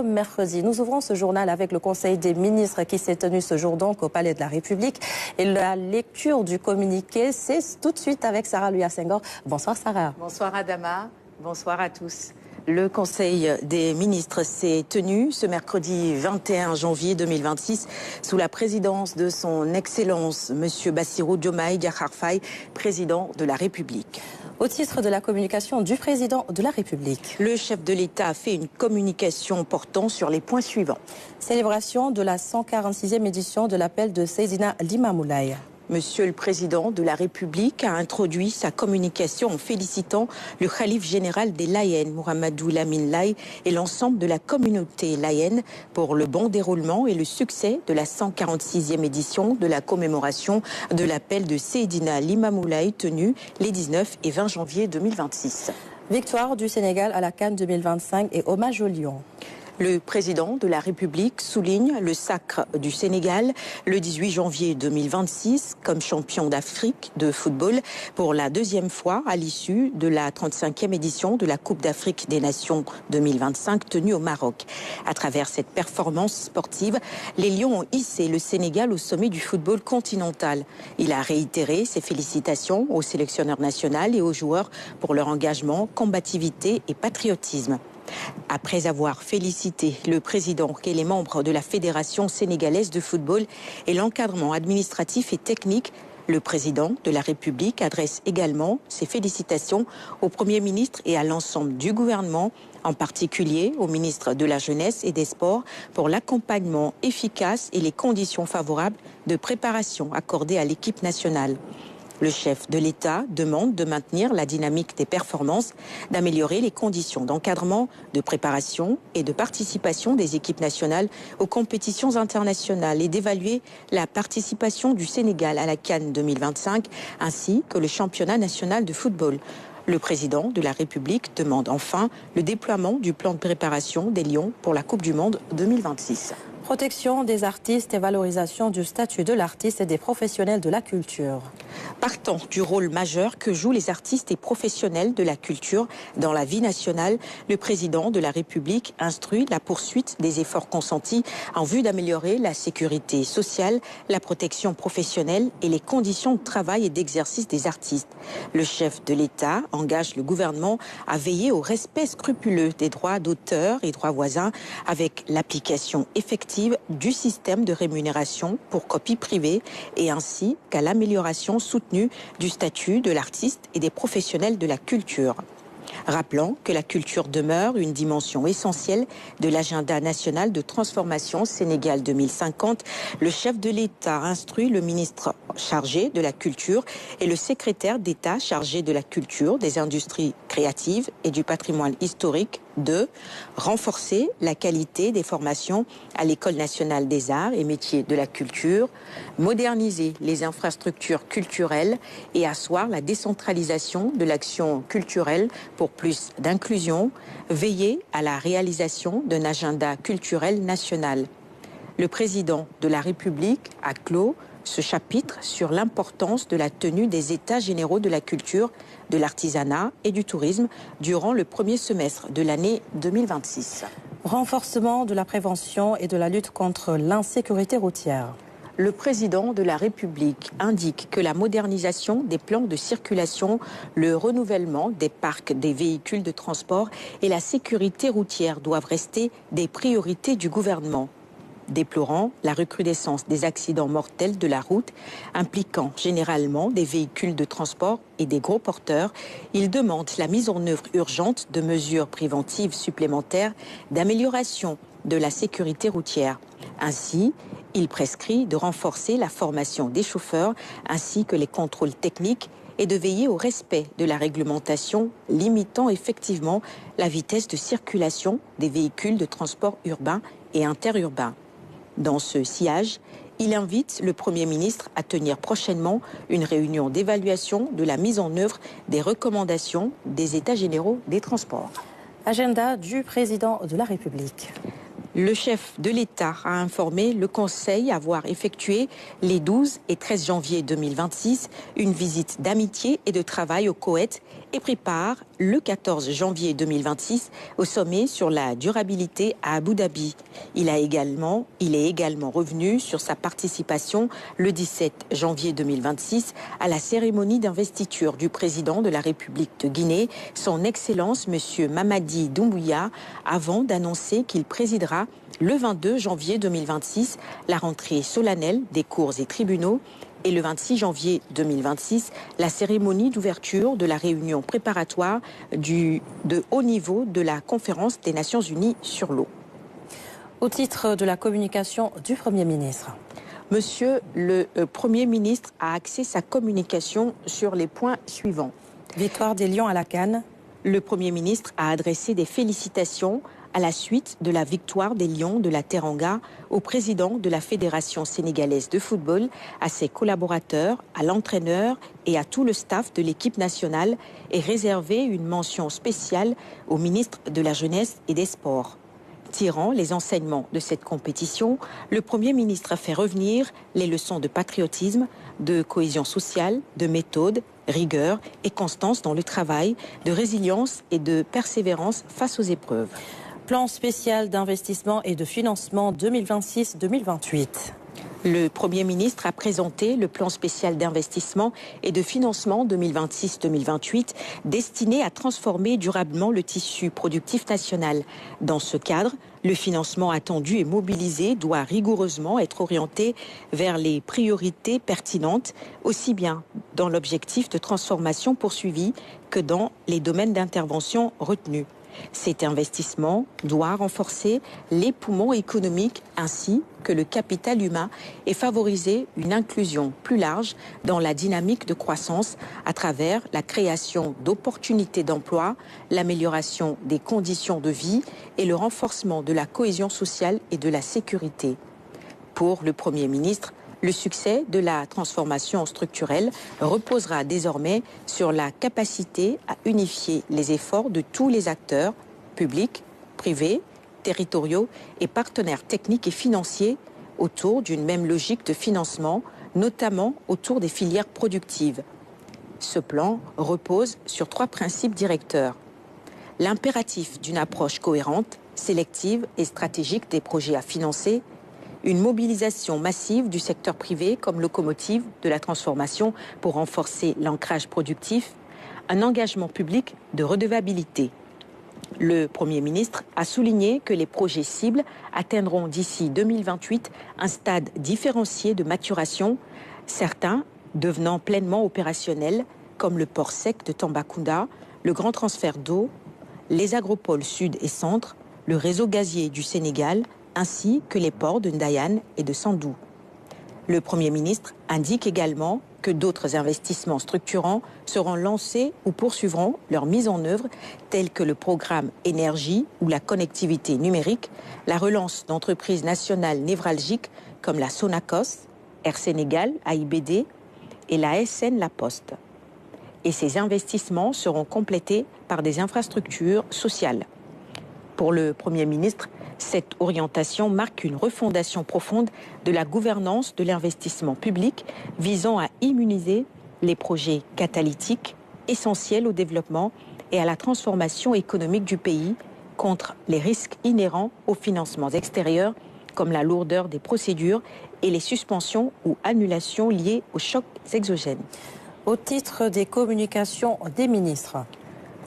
Mercredi, nous ouvrons ce journal avec le Conseil des ministres qui s'est tenu ce jour donc au Palais de la République. Et la lecture du communiqué, c'est tout de suite avec Sarah Louia Senghor. Bonsoir Sarah. Bonsoir Adama, bonsoir à tous. Le Conseil des ministres s'est tenu ce mercredi 21 janvier 2026 sous la présidence de son Excellence M. Bassirou Diomaye Diakhar Faye, président de la République. Au titre de la communication du président de la République, le chef de l'État a fait une communication portant sur les points suivants. Célébration de la 146e édition de l'appel de Seydina Limamoulaye. Monsieur le Président de la République a introduit sa communication en félicitant le Khalife général des Layènes, Mouhamadou Lamine Laye, et l'ensemble de la communauté layène pour le bon déroulement et le succès de la 146e édition de la commémoration de l'appel de Seydina Limamoulaye tenue les 19 et 20 janvier 2026. Victoire du Sénégal à la CAN 2025 et hommage au Lion. Le président de la République souligne le sacre du Sénégal le 18 janvier 2026 comme champion d'Afrique de football pour la deuxième fois à l'issue de la 35e édition de la Coupe d'Afrique des Nations 2025 tenue au Maroc. À travers cette performance sportive, les Lions ont hissé le Sénégal au sommet du football continental. Il a réitéré ses félicitations au sélectionneur national et aux joueurs pour leur engagement, combativité et patriotisme. Après avoir félicité le président et les membres de la Fédération sénégalaise de football et l'encadrement administratif et technique, le président de la République adresse également ses félicitations au Premier ministre et à l'ensemble du gouvernement, en particulier au ministre de la Jeunesse et des Sports, pour l'accompagnement efficace et les conditions favorables de préparation accordées à l'équipe nationale. Le chef de l'État demande de maintenir la dynamique des performances, d'améliorer les conditions d'encadrement, de préparation et de participation des équipes nationales aux compétitions internationales et d'évaluer la participation du Sénégal à la CAN 2025 ainsi que le championnat national de football. Le président de la République demande enfin le déploiement du plan de préparation des Lions pour la Coupe du Monde 2026. Protection des artistes et valorisation du statut de l'artiste et des professionnels de la culture. Partant du rôle majeur que jouent les artistes et professionnels de la culture dans la vie nationale, le président de la République instruit la poursuite des efforts consentis en vue d'améliorer la sécurité sociale, la protection professionnelle et les conditions de travail et d'exercice des artistes. Le chef de l'État engage le gouvernement à veiller au respect scrupuleux des droits d'auteur et droits voisins avec l'application effective du système de rémunération pour copie privée et ainsi qu'à l'amélioration soutenue du statut de l'artiste et des professionnels de la culture. Rappelant que la culture demeure une dimension essentielle de l'agenda national de transformation Sénégal 2050, le chef de l'État instruit le ministre chargé de la culture et le secrétaire d'État chargé de la culture, des industries créatives et du patrimoine historique de renforcer la qualité des formations à l'École nationale des arts et métiers de la culture, moderniser les infrastructures culturelles et asseoir la décentralisation de l'action culturelle pour plus d'inclusion, veiller à la réalisation d'un agenda culturel national. Le président de la République a clos ce chapitre sur l'importance de la tenue des États généraux de la culture, de l'artisanat et du tourisme durant le premier semestre de l'année 2026. Renforcement de la prévention et de la lutte contre l'insécurité routière. Le président de la République indique que la modernisation des plans de circulation, le renouvellement des parcs des véhicules de transport et la sécurité routière doivent rester des priorités du gouvernement. Déplorant la recrudescence des accidents mortels de la route, impliquant généralement des véhicules de transport et des gros porteurs, il demande la mise en œuvre urgente de mesures préventives supplémentaires d'amélioration de la sécurité routière. Ainsi, il prescrit de renforcer la formation des chauffeurs ainsi que les contrôles techniques et de veiller au respect de la réglementation limitant effectivement la vitesse de circulation des véhicules de transport urbain et interurbain. Dans ce sillage, il invite le Premier ministre à tenir prochainement une réunion d'évaluation de la mise en œuvre des recommandations des États généraux des transports. Agenda du président de la République. Le chef de l'État a informé le Conseil avoir effectué les 12 et 13 janvier 2026 une visite d'amitié et de travail au Koweït et prépare le 14 janvier 2026 au sommet sur la durabilité à Abu Dhabi. Il est également revenu sur sa participation le 17 janvier 2026 à la cérémonie d'investiture du président de la République de Guinée, son Excellence M. Mamadi Doumbouya, avant d'annoncer qu'il présidera le 22 janvier 2026 la rentrée solennelle des cours et tribunaux et le 26 janvier 2026 la cérémonie d'ouverture de la réunion préparatoire de haut niveau de la Conférence des Nations Unies sur l'eau. Au titre de la communication du Premier ministre. Monsieur le Premier ministre a axé sa communication sur les points suivants. Victoire des Lions à la CAN. Le Premier ministre a adressé des félicitations à la suite de la victoire des Lions de la Teranga au président de la Fédération sénégalaise de football, à ses collaborateurs, à l'entraîneur et à tout le staff de l'équipe nationale et réservé une mention spéciale au ministre de la Jeunesse et des Sports. Tirant les enseignements de cette compétition, le Premier ministre a fait revenir les leçons de patriotisme, de cohésion sociale, de méthode, rigueur et constance dans le travail, de résilience et de persévérance face aux épreuves. Plan spécial d'investissement et de financement 2026-2028. Le Premier ministre a présenté le plan spécial d'investissement et de financement 2026-2028 destiné à transformer durablement le tissu productif national. Dans ce cadre, le financement attendu et mobilisé doit rigoureusement être orienté vers les priorités pertinentes, aussi bien dans l'objectif de transformation poursuivi que dans les domaines d'intervention retenus. Cet investissement doit renforcer les poumons économiques ainsi que le capital humain et favoriser une inclusion plus large dans la dynamique de croissance à travers la création d'opportunités d'emploi, l'amélioration des conditions de vie et le renforcement de la cohésion sociale et de la sécurité. Pour le Premier ministre, le succès de la transformation structurelle reposera désormais sur la capacité à unifier les efforts de tous les acteurs, publics, privés, territoriaux et partenaires techniques et financiers autour d'une même logique de financement, notamment autour des filières productives. Ce plan repose sur 3 principes directeurs. L'impératif d'une approche cohérente, sélective et stratégique des projets à financer, une mobilisation massive du secteur privé comme locomotive de la transformation pour renforcer l'ancrage productif, un engagement public de redevabilité. Le Premier ministre a souligné que les projets cibles atteindront d'ici 2028 un stade différencié de maturation, certains devenant pleinement opérationnels comme le port sec de Tambacounda, le grand transfert d'eau, les agropoles sud et centre, le réseau gazier du Sénégal, ainsi que les ports de Ndayane et de Sandou. Le Premier ministre indique également que d'autres investissements structurants seront lancés ou poursuivront leur mise en œuvre, tels que le programme énergie ou la connectivité numérique, la relance d'entreprises nationales névralgiques comme la Sonacos, Air Sénégal, AIBD et la SN La Poste. Et ces investissements seront complétés par des infrastructures sociales. Pour le Premier ministre, cette orientation marque une refondation profonde de la gouvernance de l'investissement public visant à immuniser les projets catalytiques essentiels au développement et à la transformation économique du pays contre les risques inhérents aux financements extérieurs comme la lourdeur des procédures et les suspensions ou annulations liées aux chocs exogènes. Au titre des communications des ministres.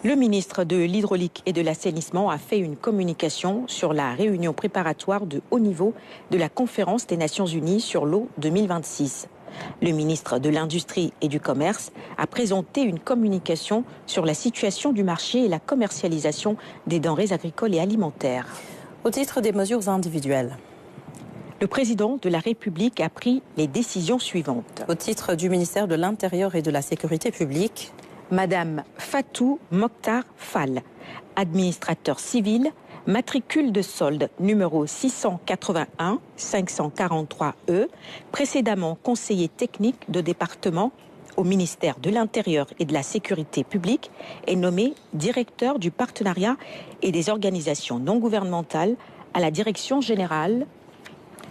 Le ministre de l'Hydraulique et de l'Assainissement a fait une communication sur la réunion préparatoire de haut niveau de la Conférence des Nations Unies sur l'eau 2026. Le ministre de l'Industrie et du Commerce a présenté une communication sur la situation du marché et la commercialisation des denrées agricoles et alimentaires. Au titre des mesures individuelles. Le président de la République a pris les décisions suivantes. Au titre du ministère de l'Intérieur et de la Sécurité publique. Madame Fatou Mokhtar Fall, administrateur civil, matricule de solde numéro 681-543E, précédemment conseiller technique de département au ministère de l'Intérieur et de la Sécurité publique, est nommée directeur du partenariat et des organisations non gouvernementales à la Direction générale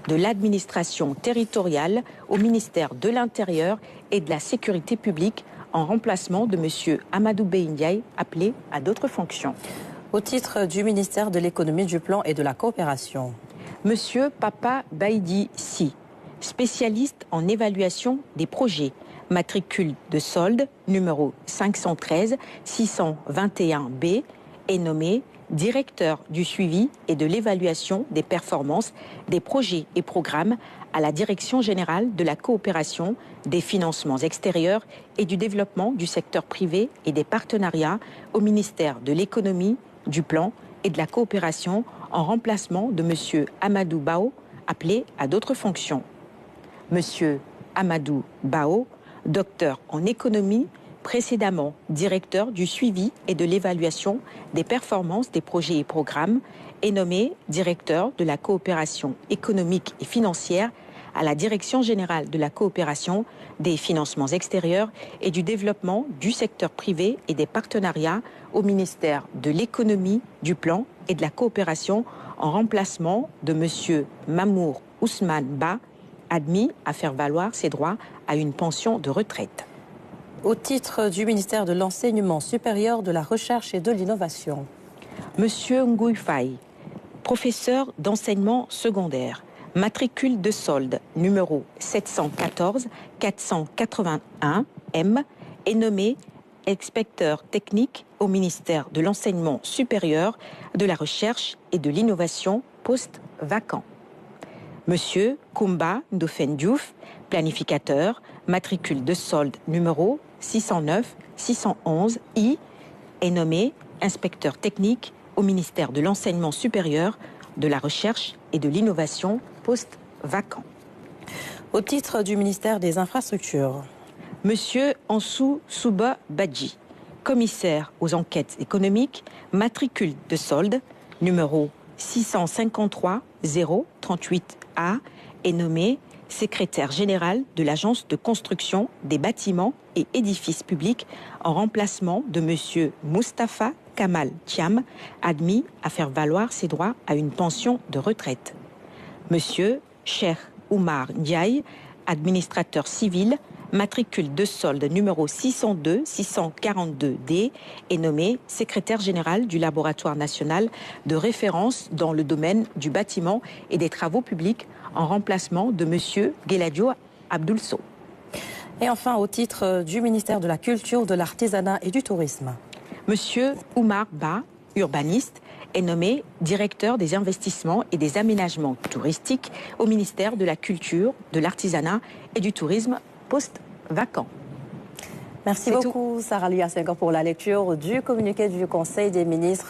de l'administration territoriale au ministère de l'Intérieur et de la Sécurité publique en remplacement de M. Amadou Bey-Ndiaye, appelé à d'autres fonctions. Au titre du ministère de l'Économie, du Plan et de la Coopération. M. Papa Baïdi Si, spécialiste en évaluation des projets, matricule de solde numéro 513 621B, est nommé directeur du suivi et de l'évaluation des performances des projets et programmes à la Direction générale de la coopération, des financements extérieurs et du développement du secteur privé et des partenariats au ministère de l'Économie, du Plan et de la Coopération en remplacement de M. Amadou Bao, appelé à d'autres fonctions. M. Amadou Bao, docteur en économie, précédemment directeur du suivi et de l'évaluation des performances des projets et programmes, est nommé directeur de la coopération économique et financière à la Direction générale de la coopération, des financements extérieurs et du développement du secteur privé et des partenariats au ministère de l'Économie, du Plan et de la Coopération en remplacement de M. Mamour Ousmane Ba, admis à faire valoir ses droits à une pension de retraite. Au titre du ministère de l'Enseignement supérieur, de la Recherche et de l'Innovation. Monsieur Ngouy Faye, professeur d'enseignement secondaire, matricule de solde numéro 714 481 M, est nommé inspecteur technique au ministère de l'Enseignement supérieur, de la Recherche et de l'Innovation, poste vacant. Monsieur Koumba Ndofène Diouf, planificateur, matricule de solde numéro 609 611 I, est nommé inspecteur technique au ministère de l'Enseignement supérieur, de la Recherche et de l'Innovation, poste vacant. Au titre du ministère des Infrastructures. Monsieur Ansou Souba Badji, commissaire aux enquêtes économiques, matricule de solde numéro 653 038 A, est nommé secrétaire général de l'Agence de construction des bâtiments et édifices publics en remplacement de M. Moustapha Kamal Thiam, admis à faire valoir ses droits à une pension de retraite. M. Cheikh Oumar Ndiaye, administrateur civil, matricule de solde numéro 602 642 D, est nommé secrétaire général du laboratoire national de référence dans le domaine du bâtiment et des travaux publics en remplacement de M. Gueladio Abdoulso. Et enfin, au titre du ministère de la Culture, de l'Artisanat et du Tourisme. M. Oumar Ba, urbaniste, est nommé directeur des investissements et des aménagements touristiques au ministère de la Culture, de l'Artisanat et du Tourisme, poste vacant. Merci beaucoup, Sarah Louya Senghor, pour la lecture du communiqué du Conseil des ministres.